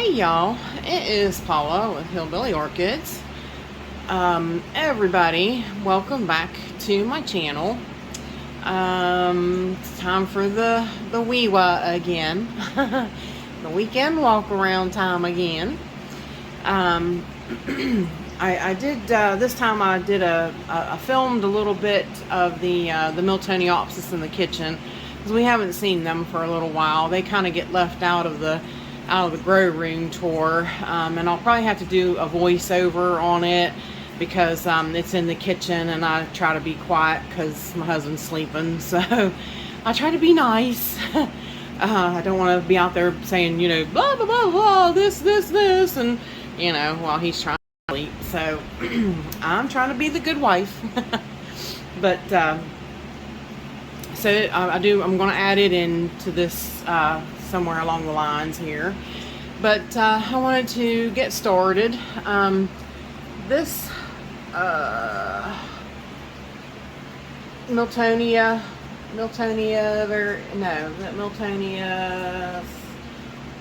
Hey y'all, it is Paula with Hillbilly Orchids. Everybody, welcome back to my channel. It's time for the WEWA again. The weekend walk around time again. I did, this time I did I filmed a little bit of the Miltonopsis in the kitchen, because we haven't seen them for a little while. They kind of get left out of the grow room tour, and I'll probably have to do a voiceover on it because it's in the kitchen and I try to be quiet because my husband's sleeping, so I try to be nice. I don't want to be out there saying, you know, blah blah blah blah, this, and you know, while he's trying to sleep. So I'm trying to be the good wife. But so I'm going to add it into this somewhere along the lines here. But I wanted to get started. This Miltonia,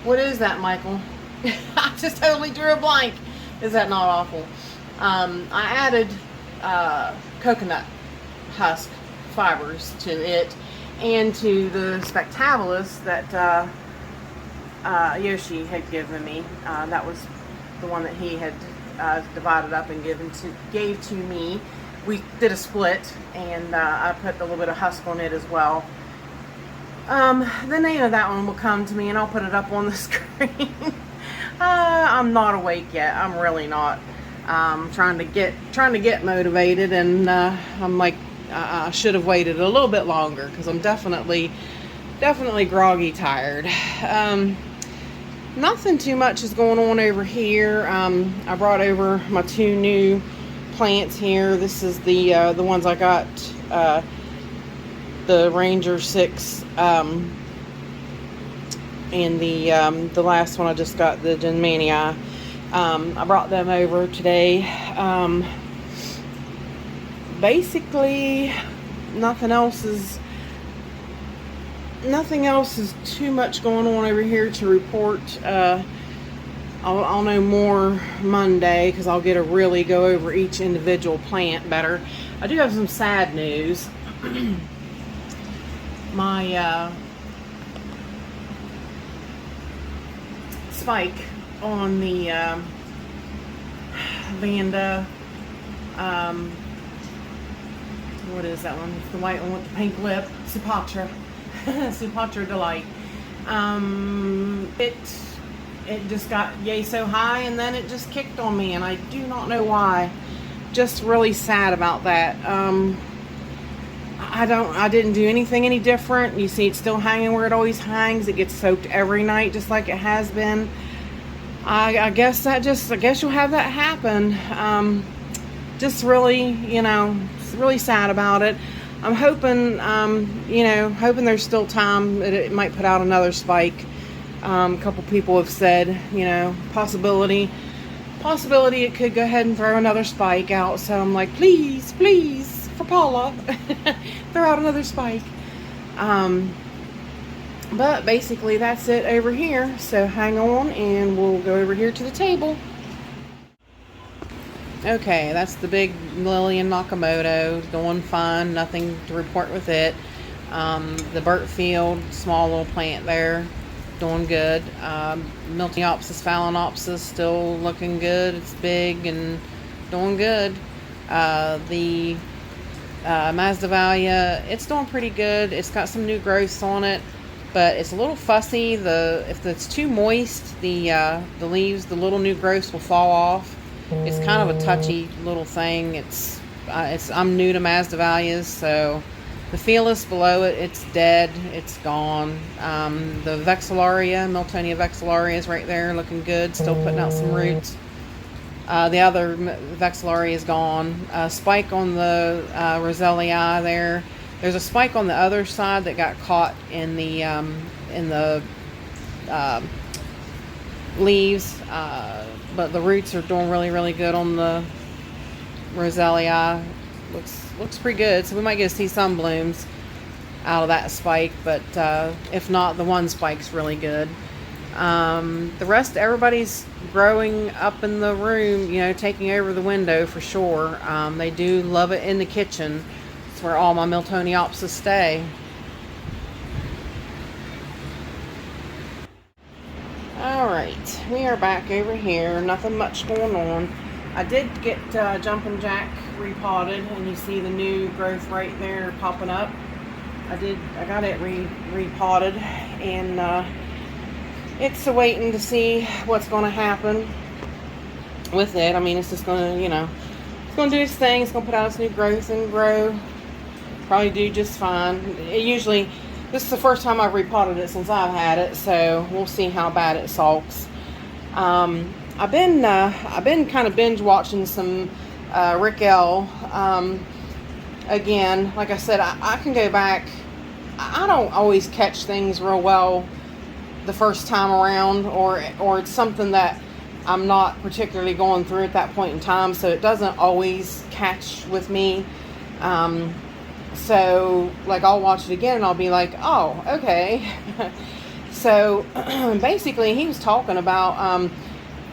what is that, Michael? I just totally drew a blank. Is that not awful? I added coconut husk fibers to it and to the Spectaculus that Yoshi had given me. That was the one that he had divided up and gave to me. We did a split, and I put a little bit of husk on it as well. The name of that one will come to me, and I'll put it up on the screen. I'm not awake yet. I'm really not. Trying to get motivated, and I'm like, I should have waited a little bit longer because I'm definitely groggy tired. Nothing too much is going on over here. I brought over my two new plants here. This is the ones I got, the Ranger 6, and the last one I just got, the Genmanii. I brought them over today. Basically, nothing else is too much going on over here to report. I'll know more Monday because I'll get to really go over each individual plant better. I do have some sad news. My spike on the Vanda, what is that one? The white one with the pink lip, Supatra. Supatra Delight. It just got yay so high, and then it just kicked on me, and I do not know why. Just really sad about that. I didn't do anything any different. You see, it's still hanging where it always hangs. It gets soaked every night, just like it has been. I guess you'll have that happen. Just really, you know, really sad about it. I'm hoping, hoping there's still time that it might put out another spike. A couple people have said, you know, possibility it could go ahead and throw another spike out. So I'm like, please, for Paula, throw out another spike. But basically that's it over here. So hang on, and we'll go over here to the table. Okay, that's the big Lillian Nakamoto, doing fine, nothing to report with it. The Burtfield, small little plant there, doing good. Miltonopsis phalaenopsis, still looking good. It's big and doing good. The Masdevallia, it's doing pretty good. It's got some new growths on it, but it's a little fussy. If it's too moist, the leaves, the little new growths will fall off. It's kind of a touchy little thing. I'm new to Masdevallias, so the Felis below it, it's dead. It's gone. The Vexillaria, Miltonia Vexillaria is right there, looking good. Still putting out some roots. The other Vexillaria is gone. Spike on the Rosellii there. There's a spike on the other side that got caught in the leaves. But the roots are doing really good on the Rosellii. Looks pretty good. So we might get to see some blooms out of that spike, but if not, the one spike's really good. The rest, everybody's growing up in the room, you know, taking over the window for sure. They do love it in the kitchen. It's where all my Miltonopsis stay. Alright, we are back over here. Nothing much going on. I did get Jumpin' Jack repotted, and you see the new growth right there popping up. I got it repotted, and it's waiting to see what's going to happen with it. I mean, it's just going to, you know, it's going to do its thing. It's going to put out its new growth and grow. Probably do just fine. This is the first time I've repotted it since I've had it, so we'll see how bad it sulks. I've been kind of binge watching some Rick L. Again, like I said, I can go back. I don't always catch things real well the first time around, or it's something that I'm not particularly going through at that point in time, so it doesn't always catch with me. So like I'll watch it again and I'll be like, oh, okay. So basically he was talking about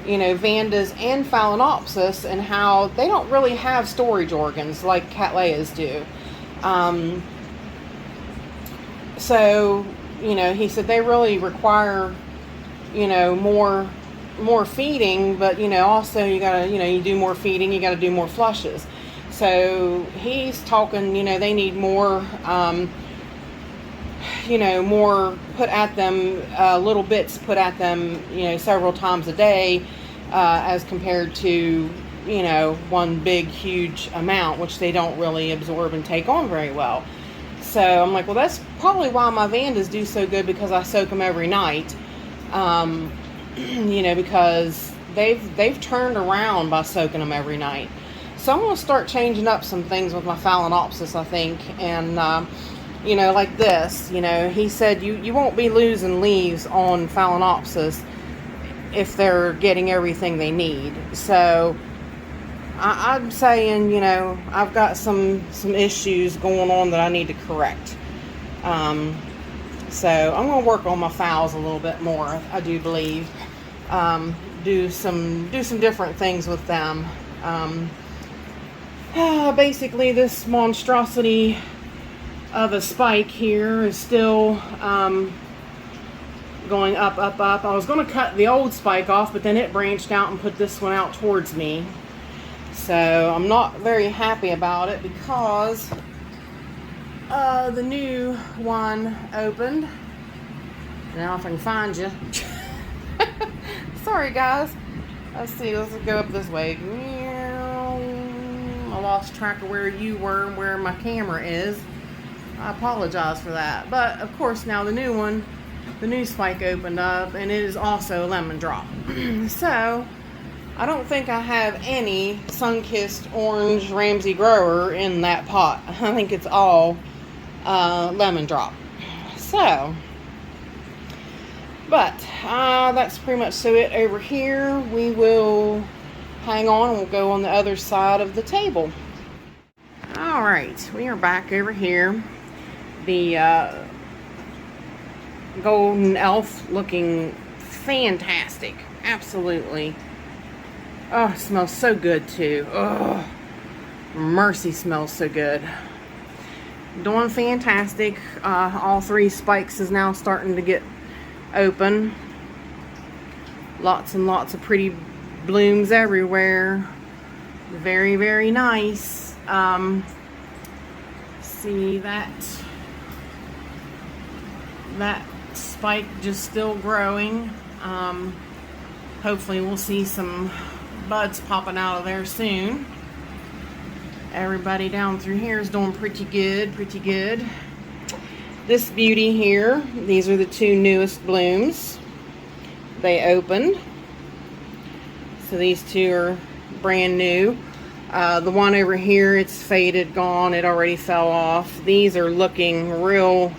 you know, Vandas and Phalaenopsis, and how they don't really have storage organs like Cattleyas do. So, you know, he said they really require, you know, more feeding, but, you know, also you gotta, you know, you do more feeding, you gotta do more flushes. So he's talking, you know, they need more, you know, more put at them, little bits put at them, you know, several times a day, as compared to, you know, one big, huge amount, which they don't really absorb and take on very well. So I'm like, well, that's probably why my Vandas do so good, because I soak them every night. You know, because they've turned around by soaking them every night. So I'm going to start changing up some things with my Phalaenopsis, I think. And, you know, like this, you know, he said you won't be losing leaves on Phalaenopsis if they're getting everything they need. So I'm saying, you know, I've got some issues going on that I need to correct. So I'm going to work on my phals a little bit more, I do believe. Do some different things with them. Basically, this monstrosity of a spike here is still going up. I was going to cut the old spike off, but then it branched out and put this one out towards me. So I'm not very happy about it, because the new one opened. Now if I can find you. Sorry guys. Let's see, let's go up this way. I lost track of where you were and where my camera is. I apologize for that. But of course now the new one, the new spike opened up, and it is also lemon drop. So I don't think I have any sun-kissed orange Ramsey grower in that pot. I think it's all lemon drop. So, but that's pretty much so it over here. We will hang on and we'll go on the other side of the table. All right, we are back over here. The golden elf looking fantastic, absolutely. Oh, it smells so good too. Oh, mercy, smells so good. Doing fantastic. All three spikes is now starting to get open. Lots and lots of pretty blooms everywhere. Very, very nice. See that spike just still growing. Hopefully we'll see some buds popping out of there soon. Everybody down through here is doing pretty good, pretty good. This beauty here, these are the two newest blooms. They opened. So these two are brand new. The one over here, it's faded, gone, it already fell off. These are looking real,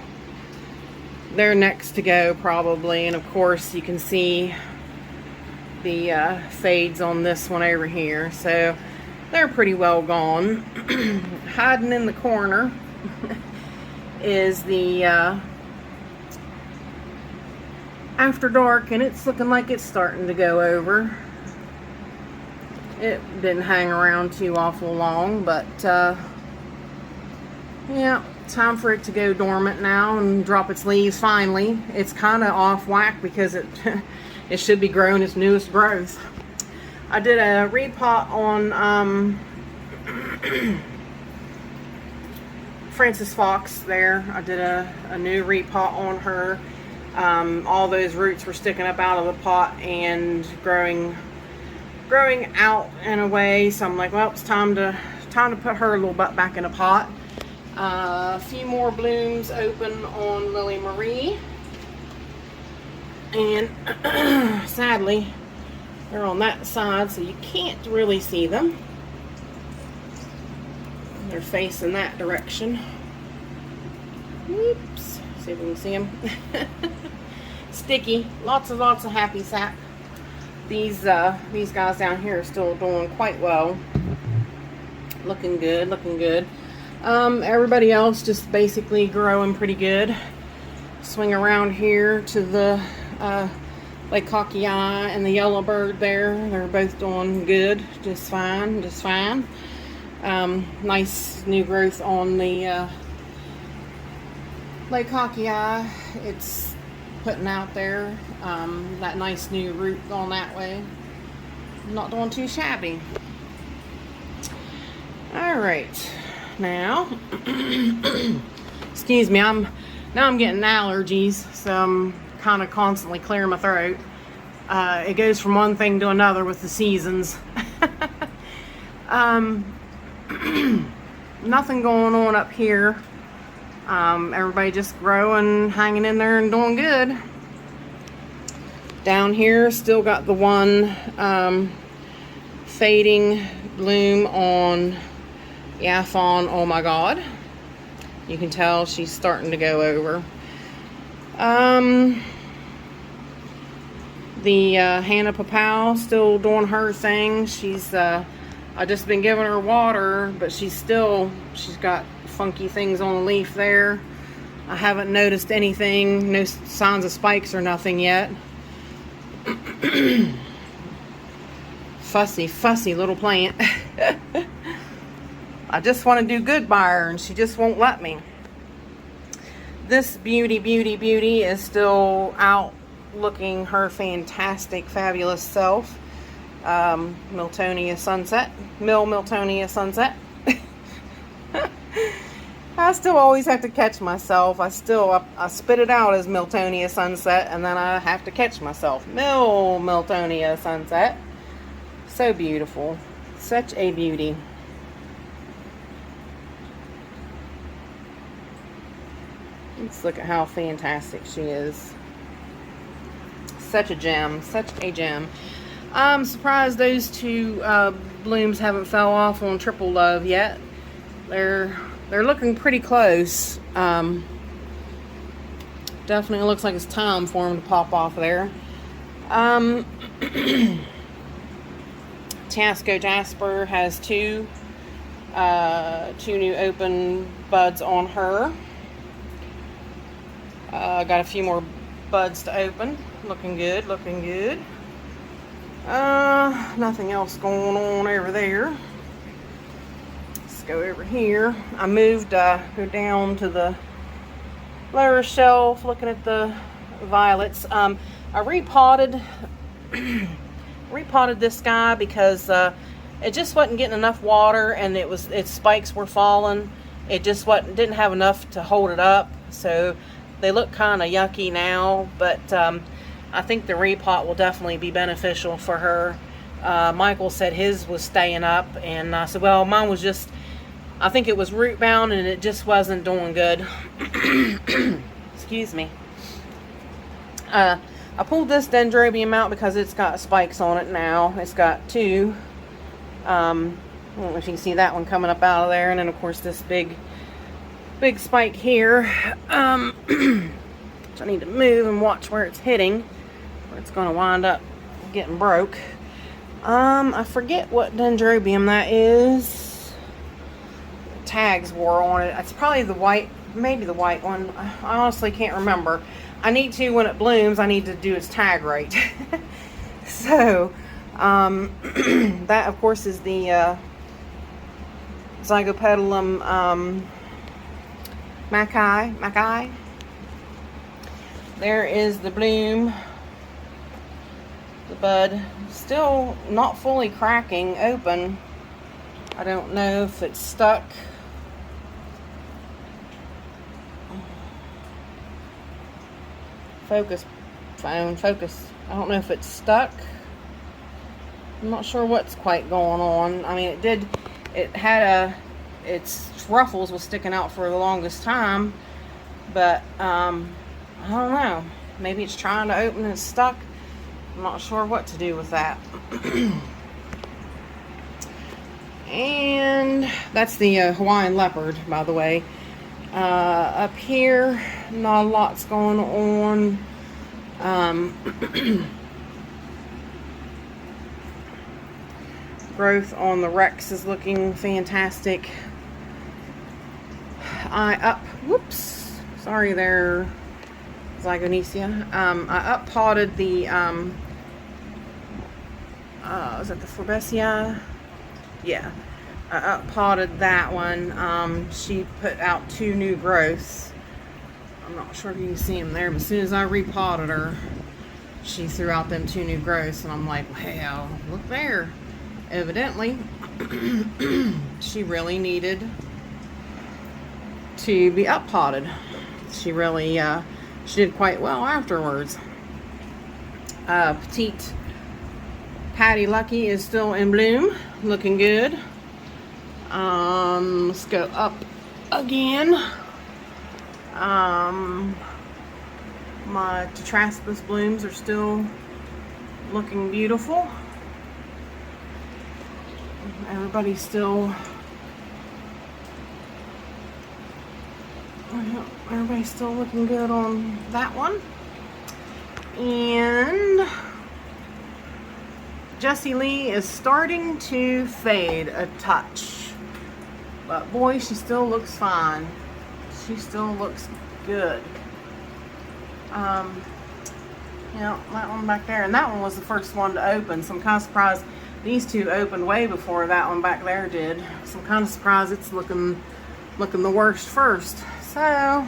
they're next to go probably. And of course you can see the fades on this one over here. So they're pretty well gone. Hiding in the corner is the after dark, and it's looking like it's starting to go over. It didn't hang around too awful long, but yeah, time for it to go dormant now and drop its leaves finally. It's kind of off whack because it it should be growing its newest growth. I did a repot on Francis Fox there. I did a new repot on her. All those roots were sticking up out of the pot and growing out in a way, so I'm like, well, it's time to put her little butt back in a pot. A few more blooms open on Lily Marie, and sadly they're on that side, so you can't really see them. They're facing that direction. Oops, see if we can see them. Sticky, lots of happy sap. These guys down here are still doing quite well. Looking good, looking good. Everybody else just basically growing pretty good. Swing around here to the Lake Cocky Eye and the Yellowbird there. They're both doing good, just fine, just fine. Nice new growth on the Lake Cocky Eye. It's putting out there that nice new root going that way. Not doing too shabby. All right, now excuse me, I'm getting allergies, so I'm kind of constantly clearing my throat. It goes from one thing to another with the seasons. Nothing going on up here. Everybody just growing, hanging in there and doing good. Down here, still got the one fading bloom on Yaphon. Oh my God. You can tell she's starting to go over. The Hannah Papau still doing her thing. She's I just been giving her water, but she's got funky things on the leaf there. I haven't noticed anything, no signs of spikes or nothing yet. Fussy little plant. I just want to do good by her, and she just won't let me. This beauty is still out looking her fantastic, fabulous self. Miltonia Sunset. Miltonia Sunset. I still always have to catch myself. I spit it out as Miltonia Sunset, and then I have to catch myself. Miltonia Sunset. So beautiful. Such a beauty. Let's look at how fantastic she is. Such a gem. Such a gem. I'm surprised those two blooms haven't fell off on Triple Love yet. They're looking pretty close. Definitely looks like it's time for them to pop off there. Tasco Jasper has two new open buds on her. Got a few more buds to open. Looking good, looking good. Nothing else going on over there. Let's go over here. I moved, go down to the lower shelf looking at the violets. I repotted this guy because it just wasn't getting enough water, and its spikes were falling. It just didn't have enough to hold it up, so they look kind of yucky now, but I think the repot will definitely be beneficial for her. Michael said his was staying up, and I said, well, mine was just, I think it was root bound, and it just wasn't doing good. Excuse me. I pulled this dendrobium out because it's got spikes on it now. It's got two. I don't know if you can see that one coming up out of there, and then of course this big spike here. So I need to move and watch where it's hitting, or it's going to wind up getting broke. I forget what dendrobium that is. Tags wore on it. It's probably the white, maybe the white one. I honestly can't remember. I need to, when it blooms, I need to do its tag right. So, that of course is the Zygopetalum Mackay. There is the bloom. The bud still not fully cracking open. I don't know if it's stuck. Focus, phone, focus. I don't know if it's stuck. I'm not sure what's quite going on. I mean, it had its ruffles was sticking out for the longest time, but I don't know. Maybe it's trying to open and it's stuck. I'm not sure what to do with that. And that's the Hawaiian leopard, by the way. Up here, not a lot's going on. Growth on the Rex is looking fantastic. Whoops, sorry there, Zygonesia. I up potted the, is that the Forbesia? Yeah, I up potted that one. She put out 2 new growths. I'm not sure if you can see them there, but as soon as I repotted her, she threw out them 2 new growths, and I'm like, wow, look there. Evidently, she really needed to be up potted. She really, she did quite well afterwards. Petite Patty Lucky is still in bloom, looking good. Let's go up again. My Tetraspis blooms are still looking beautiful. Everybody's still looking good on that one. And Jessie Lee is starting to fade a touch, but boy, she still looks fine. She still looks good. Yeah, that one back there, and that one was the first one to open, so I'm kind of surprised these 2 opened way before that one back there did. So I'm kind of surprised it's looking the worst first. So,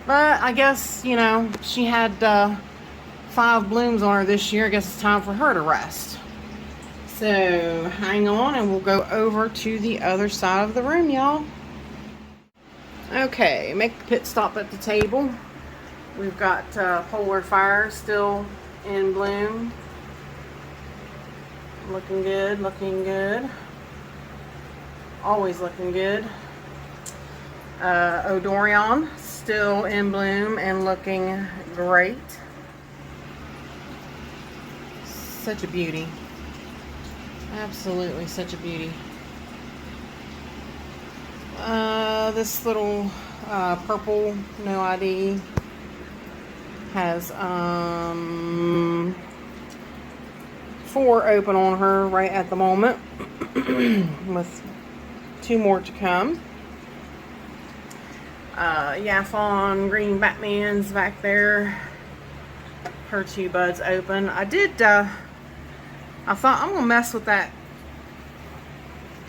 but I guess, you know, she had 5 blooms on her this year. I guess it's time for her to rest. So hang on and we'll go over to the other side of the room, y'all. Okay, make the pit stop at the table. We've got Polar Fire still in bloom. Looking good, looking good. Always looking good. Odorion still in bloom and looking great. Such a beauty. Absolutely such a beauty. This little purple no ID has 4 open on her right at the moment, with 2 more to come. Yaphon Green Batman's back there. Her 2 buds open. I thought I'm gonna mess with that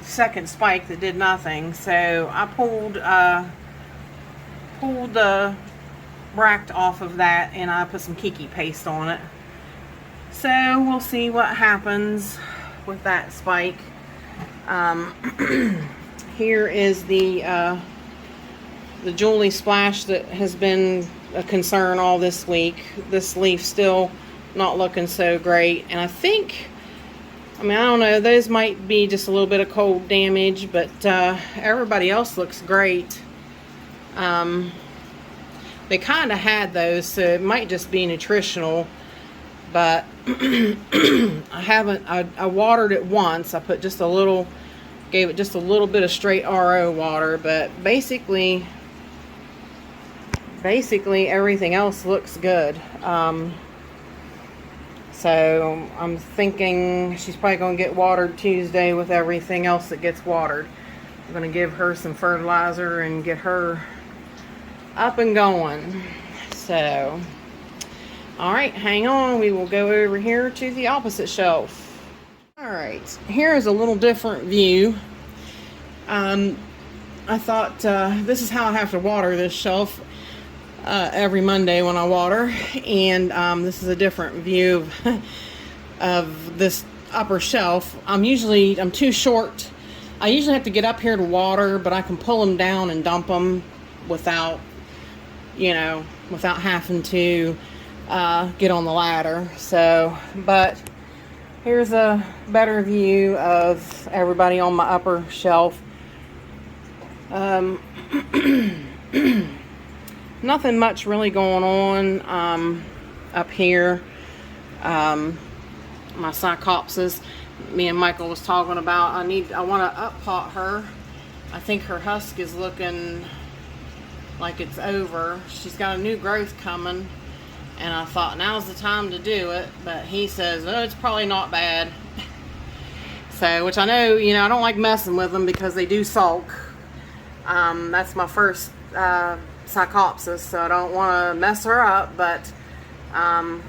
second spike that did nothing, so I pulled the bract off of that and I put some Kiki paste on it. So we'll see what happens with that spike. Here is the Julie Splash that has been a concern all this week. This leaf still not looking so great, and I think, I mean, I don't know, those might be just a little bit of cold damage, but everybody else looks great. They kind of had those, so it might just be nutritional, but I watered it once. I put just a little, gave it just a little bit of straight RO water, but basically everything else looks good. So I'm thinking she's probably going to get watered Tuesday with everything else that gets watered. I'm going to give her some fertilizer and get her up and going. So All right, hang on. We will go over here to the opposite shelf. All right, here is a little different view. I thought this is how I have to water this shelf every Monday when I water, and this is a different view of this upper shelf. I'm too short. I usually have to get up here to water, but I can pull them down and dump them without having to get on the ladder. So, but here's a better view of everybody on my upper shelf. Nothing much really going on up here. My Psychopsis, me and Michael was talking about, I want to up pot her. I think her husk is looking like it's over. She's got a new growth coming, and I thought now's the time to do it, but he says, oh, it's probably not bad. So, which I know, I don't like messing with them because they do sulk. That's my first Psychopsis, so I don't want to mess her up, but I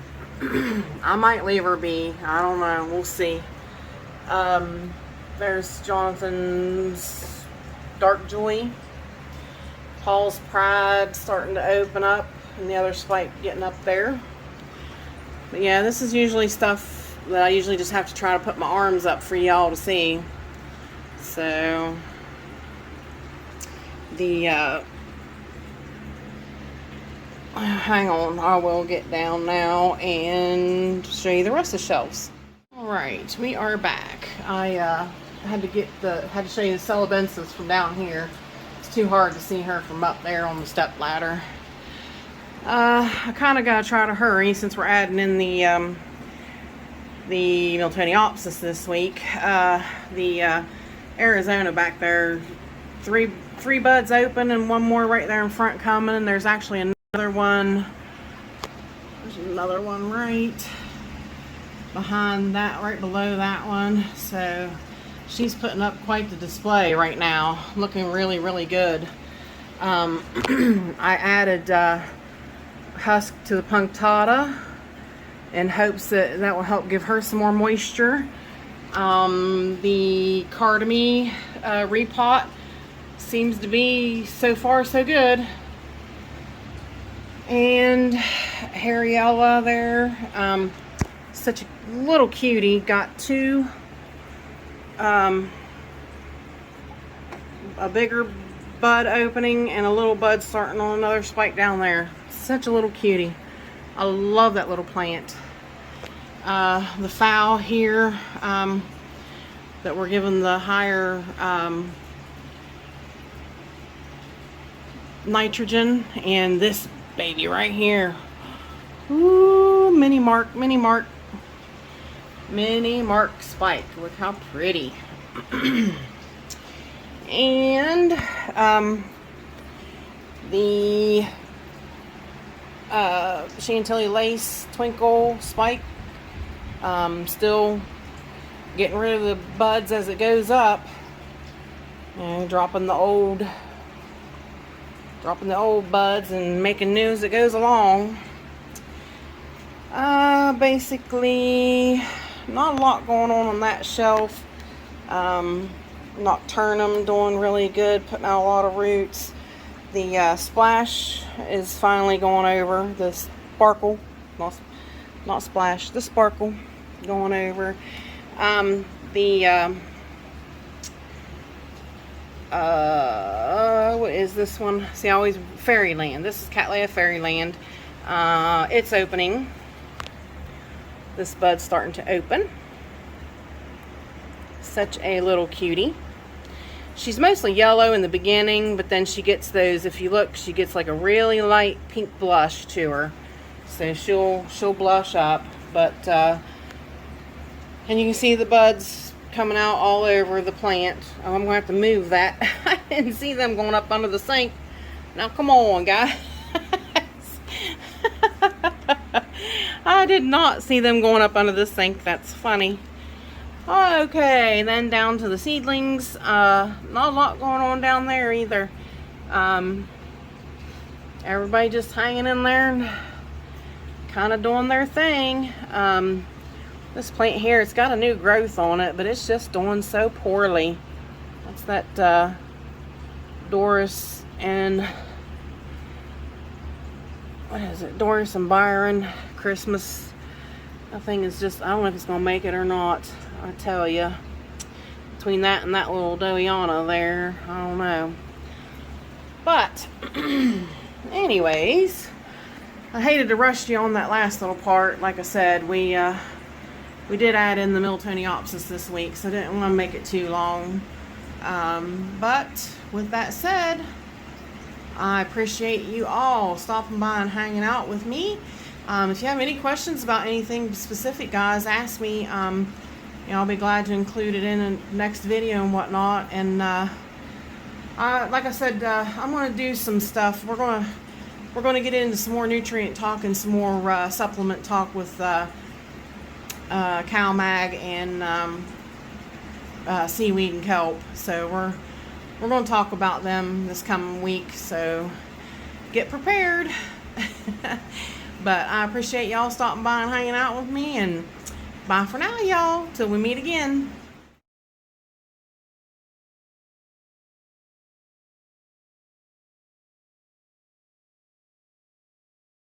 might leave her be. I don't know. We'll see. There's Jonathan's Dark Joy. Paul's Pride starting to open up, and the other spike getting up there. But yeah, this is usually stuff that I usually just have to try to put my arms up for y'all to see. So hang on, I will get down now and show you the rest of the shelves. All right, we are back. I had to show you the Celebensis from down here. It's too hard to see her from up there on the step ladder. I kind of gotta try to hurry since we're adding in the Miltonopsis this week. The Arizona back there, three buds open and one more right there in front coming, and there's actually another one. There's another one right behind that, right below that one. So she's putting up quite the display right now, looking really, really good. I added husk to the punctata in hopes that will help give her some more moisture. The cardamom repot seems to be so far so good. And Harriella there, such a little cutie, got two, a bigger bud opening and a little bud starting on another spike down there. Such a little cutie. I love that little plant. The fowl here that we're giving the higher nitrogen, and this baby right here. Ooh, mini mark spike. Look how pretty. And the Chantilly Lace Twinkle spike, still getting rid of the buds as it goes up, and dropping the old buds and making new as it goes along. Basically not a lot going on that shelf. Nocturnum doing really good, putting out a lot of roots. The Splash is finally going over. The Sparkle, not Splash, the Sparkle going over. What is this one? See, I always Fairyland. This is Cattleya Fairyland. It's opening. This bud's starting to open. Such a little cutie. She's mostly yellow in the beginning, but then she gets those, if you look, she gets like a really light pink blush to her. So she'll blush up, but and you can see the buds coming out all over the plant. Oh, I'm gonna have to move that. I didn't see them going up under the sink. Now come on, guys. I did not see them going up under the sink. That's funny. Okay, then down to the seedlings. Not a lot going on down there either. Everybody just hanging in there and kind of doing their thing. This plant here, it's got a new growth on it, but it's just doing so poorly. That's that Doris and, what is it? Doris and Byron Christmas. That thing is just, I don't know if it's going to make it or not. I tell you. Between that and that little Dowiana there, I don't know. But, anyways, I hated to rush you on that last little part. Like I said, we did add in the Miltonopsis this week, so I didn't want to make it too long. But with that said, I appreciate you all stopping by and hanging out with me. If you have any questions about anything specific, guys, ask me. You know, I'll be glad to include it in the next video and whatnot. And like I said, I'm going to do some stuff. We're going to get into some more nutrient talk and some more supplement talk with Cow Mag and seaweed and kelp. So we're going to talk about them this coming week. So get prepared. But I appreciate y'all stopping by and hanging out with me. And bye for now, y'all. Till we meet again.